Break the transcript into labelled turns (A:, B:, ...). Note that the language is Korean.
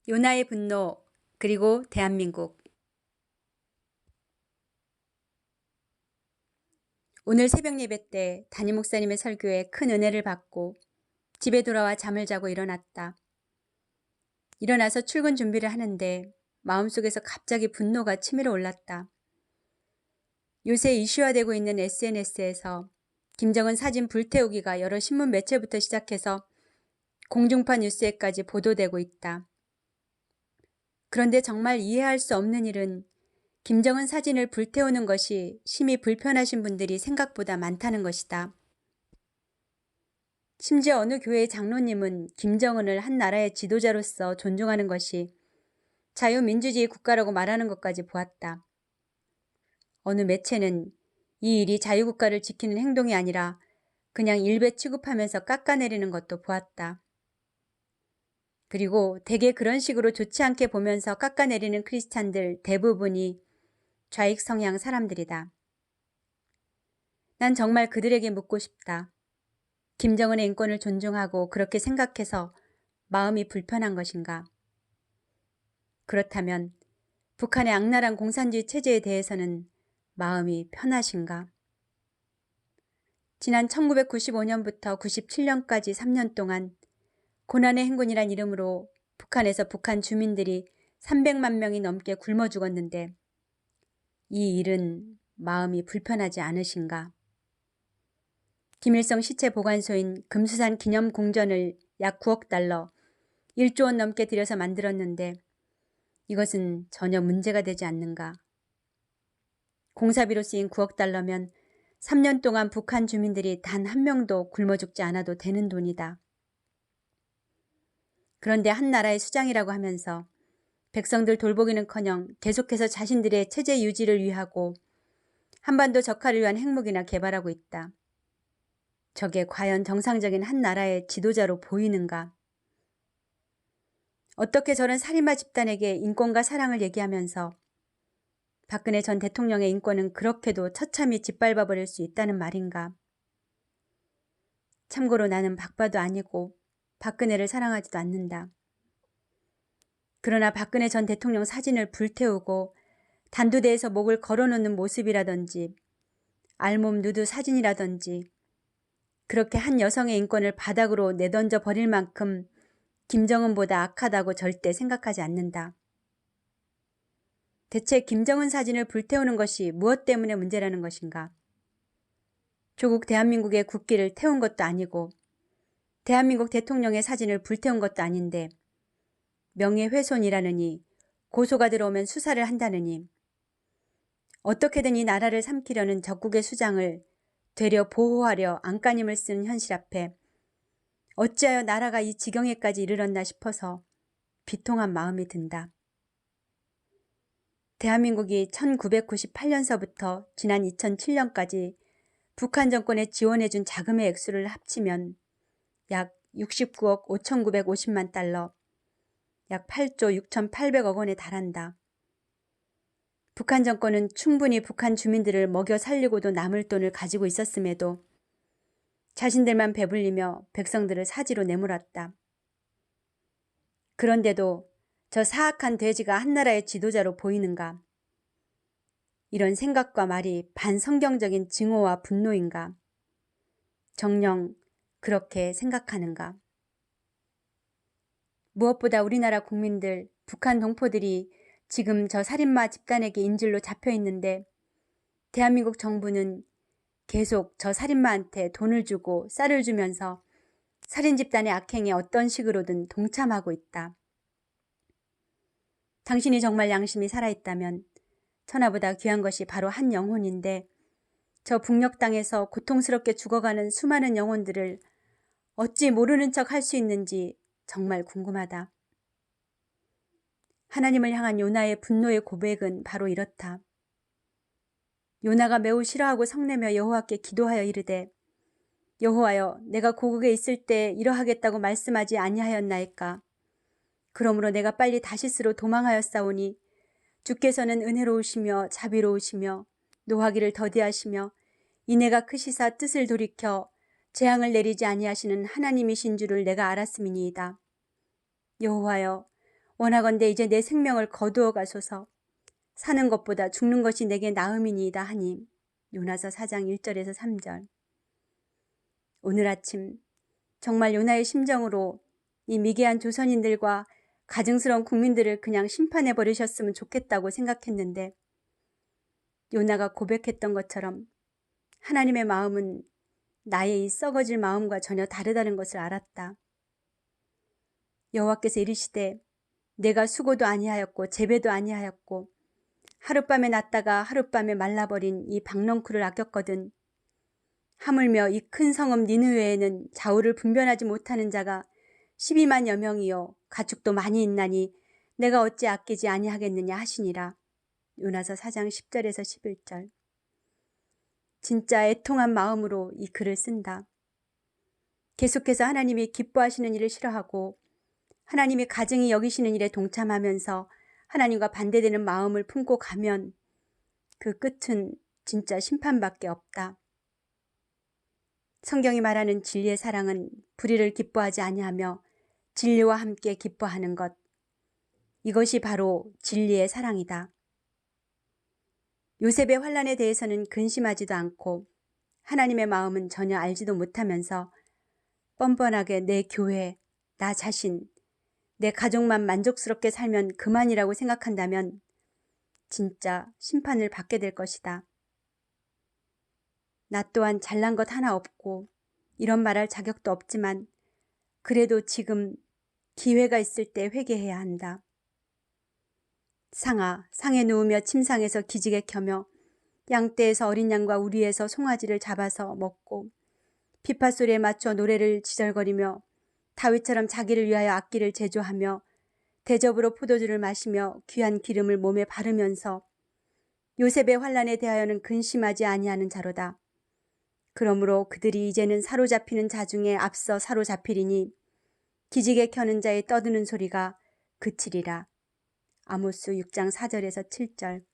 A: 요나의 분노, 그리고 대한민국. 오늘 새벽 예배 때 담임 목사님의 설교에 큰 은혜를 받고 집에 돌아와 잠을 자고 일어났다. 일어나서 출근 준비를 하는데 마음속에서 갑자기 분노가 치밀어 올랐다. 요새 이슈화되고 있는 SNS에서 김정은 사진 불태우기가 여러 신문 매체부터 시작해서 공중파 뉴스에까지 보도되고 있다. 그런데 정말 이해할 수 없는 일은 김정은 사진을 불태우는 것이 심히 불편하신 분들이 생각보다 많다는 것이다. 심지어 어느 교회의 장로님은 김정은을 한 나라의 지도자로서 존중하는 것이 자유민주주의 국가라고 말하는 것까지 보았다. 어느 매체는 이 일이 자유국가를 지키는 행동이 아니라 그냥 일배 취급하면서 깎아내리는 것도 보았다. 그리고 대개 그런 식으로 좋지 않게 보면서 깎아내리는 크리스찬들 대부분이 좌익 성향 사람들이다. 난 정말 그들에게 묻고 싶다. 김정은의 인권을 존중하고 그렇게 생각해서 마음이 불편한 것인가? 그렇다면 북한의 악랄한 공산주의 체제에 대해서는 마음이 편하신가? 지난 1995년부터 97년까지 3년 동안 고난의 행군이란 이름으로 북한에서 북한 주민들이 300만 명이 넘게 굶어 죽었는데 이 일은 마음이 불편하지 않으신가? 김일성 시체 보관소인 금수산 기념궁전을 약 9억 달러, 1조 원 넘게 들여서 만들었는데 이것은 전혀 문제가 되지 않는가? 공사비로 쓰인 9억 달러면 3년 동안 북한 주민들이 단 한 명도 굶어 죽지 않아도 되는 돈이다. 그런데 한 나라의 수장이라고 하면서 백성들 돌보기는커녕 계속해서 자신들의 체제 유지를 위하고 한반도 적화를 위한 핵무기나 개발하고 있다. 저게 과연 정상적인 한 나라의 지도자로 보이는가? 어떻게 저런 살인마 집단에게 인권과 사랑을 얘기하면서 박근혜 전 대통령의 인권은 그렇게도 처참히 짓밟아 버릴 수 있다는 말인가? 참고로 나는 박바도 아니고 박근혜를 사랑하지도 않는다. 그러나 박근혜 전 대통령 사진을 불태우고 단두대에서 목을 걸어놓는 모습이라든지 알몸 누드 사진이라든지 그렇게 한 여성의 인권을 바닥으로 내던져 버릴 만큼 김정은보다 악하다고 절대 생각하지 않는다. 대체 김정은 사진을 불태우는 것이 무엇 때문에 문제라는 것인가? 조국 대한민국의 국기를 태운 것도 아니고 대한민국 대통령의 사진을 불태운 것도 아닌데 명예훼손이라느니 고소가 들어오면 수사를 한다느니 어떻게든 이 나라를 삼키려는 적국의 수장을 되려 보호하려 안간힘을 쓰는 현실 앞에 어찌하여 나라가 이 지경에까지 이르렀나 싶어서 비통한 마음이 든다. 대한민국이 1998년서부터 지난 2007년까지 북한 정권에 지원해준 자금의 액수를 합치면 약 69억 5,950만 달러, 약 8조 6,800억 원에 달한다. 북한 정권은 충분히 북한 주민들을 먹여 살리고도 남을 돈을 가지고 있었음에도 자신들만 배불리며 백성들을 사지로 내몰았다. 그런데도 저 사악한 돼지가 한 나라의 지도자로 보이는가? 이런 생각과 말이 반성경적인 증오와 분노인가? 정녕 그렇게 생각하는가? 무엇보다 우리나라 국민들, 북한 동포들이 지금 저 살인마 집단에게 인질로 잡혀 있는데 대한민국 정부는 계속 저 살인마한테 돈을 주고 쌀을 주면서 살인 집단의 악행에 어떤 식으로든 동참하고 있다. 당신이 정말 양심이 살아있다면 천하보다 귀한 것이 바로 한 영혼인데 저 북녘 땅에서 고통스럽게 죽어가는 수많은 영혼들을 어찌 모르는 척 할 수 있는지 정말 궁금하다. 하나님을 향한 요나의 분노의 고백은 바로 이렇다. 요나가 매우 싫어하고 성내며 여호와께 기도하여 이르되 여호와여 내가 고국에 있을 때 이러하겠다고 말씀하지 아니하였나이까. 그러므로 내가 빨리 다시스로 도망하였사오니 주께서는 은혜로우시며 자비로우시며 노하기를 더디하시며 인애가 크시사 뜻을 돌이켜 재앙을 내리지 아니하시는 하나님이신 줄을 내가 알았음이니이다. 여호와여 원하건대 이제 내 생명을 거두어 가소서. 사는 것보다 죽는 것이 내게 나음이니이다 하니. 요나서 4장 1절에서 3절. 오늘 아침 정말 요나의 심정으로 이 미개한 조선인들과 가증스러운 국민들을 그냥 심판해 버리셨으면 좋겠다고 생각했는데, 요나가 고백했던 것처럼 하나님의 마음은 나의 이 썩어질 마음과 전혀 다르다는 것을 알았다. 여호와께서 이르시되 내가 수고도 아니하였고 재배도 아니하였고 하룻밤에 났다가 하룻밤에 말라버린 이 박넝쿨을 아꼈거든. 하물며 이 큰 성읍 니느웨에는 좌우를 분별하지 못하는 자가 12만여 명이요 가축도 많이 있나니 내가 어찌 아끼지 아니하겠느냐 하시니라. 요나서 4장 10절에서 11절. 진짜 애통한 마음으로 이 글을 쓴다. 계속해서 하나님이 기뻐하시는 일을 싫어하고 하나님이 가증히 여기시는 일에 동참하면서 하나님과 반대되는 마음을 품고 가면 그 끝은 진짜 심판밖에 없다. 성경이 말하는 진리의 사랑은 불의를 기뻐하지 아니하며 진리와 함께 기뻐하는 것. 이것이 바로 진리의 사랑이다. 요셉의 환난에 대해서는 근심하지도 않고 하나님의 마음은 전혀 알지도 못하면서 뻔뻔하게 내 교회, 나 자신, 내 가족만 만족스럽게 살면 그만이라고 생각한다면 진짜 심판을 받게 될 것이다. 나 또한 잘난 것 하나 없고 이런 말할 자격도 없지만 그래도 지금 기회가 있을 때 회개해야 한다. 상에 누우며 침상에서 기지개 켜며 양떼에서 어린 양과 우리에서 송아지를 잡아서 먹고 피파 소리에 맞춰 노래를 지절거리며 다윗처럼 자기를 위하여 악기를 제조하며 대접으로 포도주를 마시며 귀한 기름을 몸에 바르면서 요셉의 환난에 대하여는 근심하지 아니하는 자로다. 그러므로 그들이 이제는 사로잡히는 자 중에 앞서 사로잡히리니 기지개 켜는 자의 떠드는 소리가 그치리라. 아모스 6장 4절에서 7절.